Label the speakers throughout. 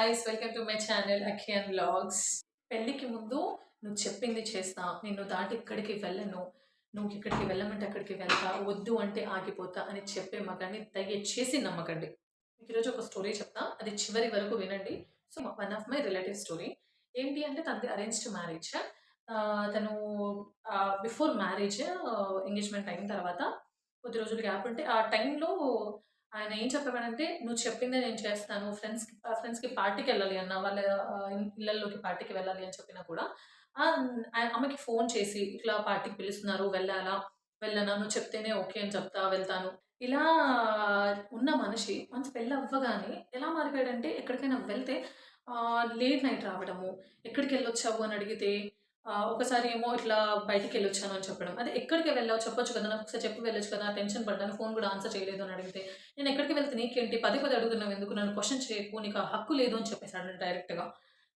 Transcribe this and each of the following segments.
Speaker 1: Guys, welcome to my channel Akhiyan vlogs. పెళ్ళికి ముందు నువ్వు చెప్పింది చేస్తా, నిన్ను దాటి ఎక్కడికి వెళ్ళను, నువ్వు ఇక్కడికి వెళ్ళమంటే అక్కడికి వెళ్తా, వద్దు అంటే ఆగిపోతా అని చెప్పే మగాన్ని దయచేసి నమ్మకండి. మీకు ఈరోజు ఒక స్టోరీ చెప్తా, అది చివరి వరకు వినండి. So one of my relative story ఏంటి అంటే తనది అరేంజ్డ్ మ్యారేజ్. తను బిఫోర్ మ్యారేజ్ ఎంగేజ్మెంట్ అయిన తర్వాత కొద్ది రోజులు గ్యాప్ ఉంటే ఆ టైంలో ఆయన ఏం చెప్పేవాడంటే, "నువ్వు చెప్పిందే నేను చేస్తాను. ఫ్రెండ్స్‌కి పార్టీకెళ్ళాలి అన్నా, వాళ్ళ ఇళ్ళల్లోకి పార్టీకి వెళ్ళాలి" అని చెప్పినా కూడా ఆమెకి ఫోన్ చేసి, "ఇట్లా పార్టీకి పిలుస్తున్నారు. వెళ్ళాలా? వెళ్ళనా? నువ్వు చెప్తేనే ఓకే అని చెప్తా. వెళ్తాను." ఇలా ఉన్న మనిషి వన్స్ పెళ్లవ్వగానే ఎలా మారిపోయాడంటే, ఎక్కడికైనా వెళ్తే లేట్ నైట్ రావడము. "ఎక్కడికెళ్ళొచ్చావు?" అని అడిగితే ఒకసారి ఏమో ఇట్లా బయటికెళ్ళొచ్చాను అని చెప్పడం. అదే ఎక్కడికి వెళ్ళావు చెప్పొచ్చు కదా! నాకొకసారి చెప్పి వెళ్ళొచ్చు కదా! టెన్షన్ పడ్డాను. ఫోన్ కూడా ఆన్సర్ చేయలేదు అని అడిగితే, "నేనెక్కడికి వెళ్తే నీకేంటి? పదే పదే అడుగుతున్నావెందుకు? నన్ను క్వెషన్ చేయకు. నీకు ఆ హక్కు లేదు" అని చెప్పేసాడు డైరెక్ట్‌గా.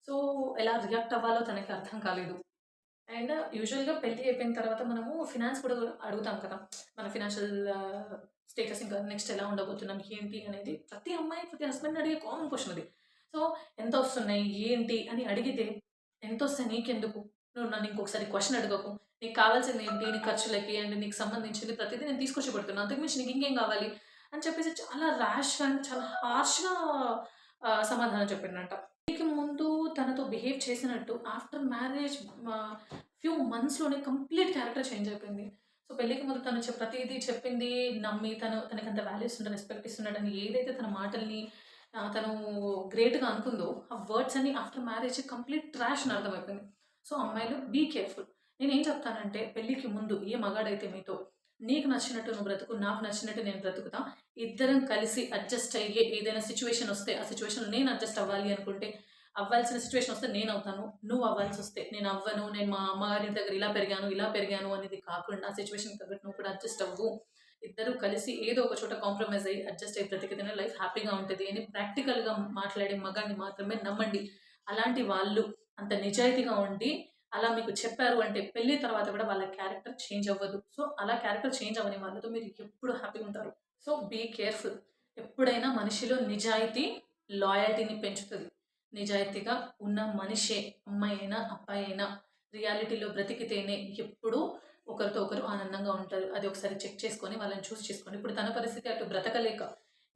Speaker 1: సో, ఎలా రియాక్ట్ అవ్వాలో తనకి అర్థం కాలేదు. అండ్ యూజువల్‌గా పెళ్లి అయిపోయిన తర్వాత మనము ఫినాన్స్ కూడా అడుగుతాం కదా! మన ఫినాన్షియల్ స్టేటస్ ఇంకా నెక్స్ట్ ఎలా ఉండబోతున్నాం? ఏంటి? అనేది ప్రతి అమ్మాయి, ప్రతి హస్బెండ్‌ని అడిగే కామన్ క్వెషన్ అది. సో, ఎంతొస్తున్నాయి? ఏంటి? అని అడిగితే, "ఎంతొస్తాయి నీకెందుకు? నువ్వు నన్ను ఇంకొకసారి క్వెషన్ అడగకు. నీకు కావాల్సిందేంటి? నీ ఖర్చులకి అండ్ నీకు సంబంధించింది ప్రతీదీ నేను తీసుకొచ్చి పెడుతున్నా. అంతకు మించి నీకు ఇంకేం కావాలి?" అని చెప్పేసి చాలా ర్యాష్‌గా అండ్ చాలా హార్ష్‌గా సమాధానం చెప్పిండంట. పెళ్ళికి ముందు తనతో బిహేవ్ చేసినట్టు ఆఫ్టర్ మ్యారేజ్ ఫ్యూ మంత్స్‌లోనే కంప్లీట్ క్యారెక్టర్ చేంజ్ అయిపోయింది. సో, పెళ్ళికి ముందు తను ప్రతీదీ చెప్పింది నమ్మి తనకంత వాల్యూ ఇస్తున్నాడు, రెస్పెక్ట్ ఇస్తున్నాడని ఏదైతే తన మాటల్ని తను గ్రేట్‌గా అనుకుందో, ఆ వర్డ్స్ అన్నీ ఆఫ్టర్ మ్యారేజ్ కంప్లీట్ ట్రాష్ అని అర్థమైపోయింది. సో, అమ్మాయిలు బీ కేర్‌ఫుల్. నేనేం చెప్తానంటే పెళ్ళికి ముందు ఏ మగాడైతే మీతో నీకు నచ్చినట్టు నువ్వు బ్రతుకు, నాకు నచ్చినట్టు నేను బ్రతుకుతా. ఇద్దరం కలిసి అడ్జస్ట్ అయ్యే ఏదైనా సిట్యుయేషన్ వస్తే, ఆ సిట్యుయేషన్‌లో నేను అడ్జస్ట్ అవ్వాలి అనుకుంటే, అవ్వాల్సిన సిట్యుయేషన్ వస్తే నేనవుతాను. నువ్వు అవ్వాల్సొస్తే నేనవ్వను. నేను మా అమ్మగారింటి దగ్గర ఇలా పెరిగాను, ఇలా పెరిగాను అనేది కాకుండా ఆ సిట్యుయేషన్‌కి తగ్గట్టు నువ్వు కూడా అడ్జస్ట్ అవ్వు. ఇద్దరు కలిసి ఏదో ఒక చోట కాంప్రమైజ్ అయ్యి, అడ్జస్ట్ అయ్యి బ్రతికితేనే లైఫ్ హ్యాపీగా ఉంటది అని ప్రాక్టికల్‌గా మాట్లాడే మగాడిని మాత్రమే నమ్మండి. అలాంటి వాళ్ళు అంత నిజాయితీగా ఉండి, అలా మీకు చెప్పారు అంటే పెళ్లి తర్వాత కూడా వాళ్ళ క్యారెక్టర్ చేంజ్ అవ్వదు. సో, అలా క్యారెక్టర్ చేంజ్ అవ్వని వాళ్ళతో మీరు ఎప్పుడు హ్యాపీగా ఉంటారు. So, be careful. ఎప్పుడైనా మనిషిలో నిజాయితీ, లాయల్టీని పెంచుతది. నిజాయితీగా ఉన్న మనిషే, అమ్మాయి అయినా, అబ్బాయి అయినా రియాలిటీలో బ్రతికితేనే ఎప్పుడూ ఒకరితో ఒకరు ఆనందంగా ఉంటారు. అది ఒకసారి చెక్ చేసుకొని వాళ్ళని చూస్ చేసుకోండి. ఇప్పుడు తన పరిస్థితి అటు బ్రతకలేక,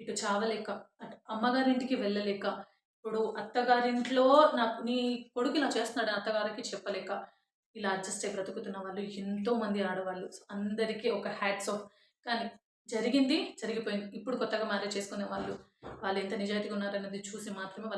Speaker 1: ఇటు చావలేక, అటు అమ్మగారింటికి వెళ్ళలేక, ఇప్పుడు అత్తగారింట్లో నీ కొడుకు ఇలా చేస్తున్నాడని అత్తగారికి చెప్పలేక, ఇలా అడ్జస్ట్ అయ్యి బ్రతుకుతున్న వాళ్ళు ఎంతోమంది ఆడవాళ్ళు. సో, అందరికీ ఒక హ్యాట్స్ ఆఫ్. కానీ జరిగింది జరిగిపోయింది. ఇప్పుడు కొత్తగా మ్యారేజ్ చేసుకునే వాళ్ళు, వాళ్ళు ఎంత నిజాయితీగా ఉన్నారనేది చూసి మాత్రమే వాళ్ళు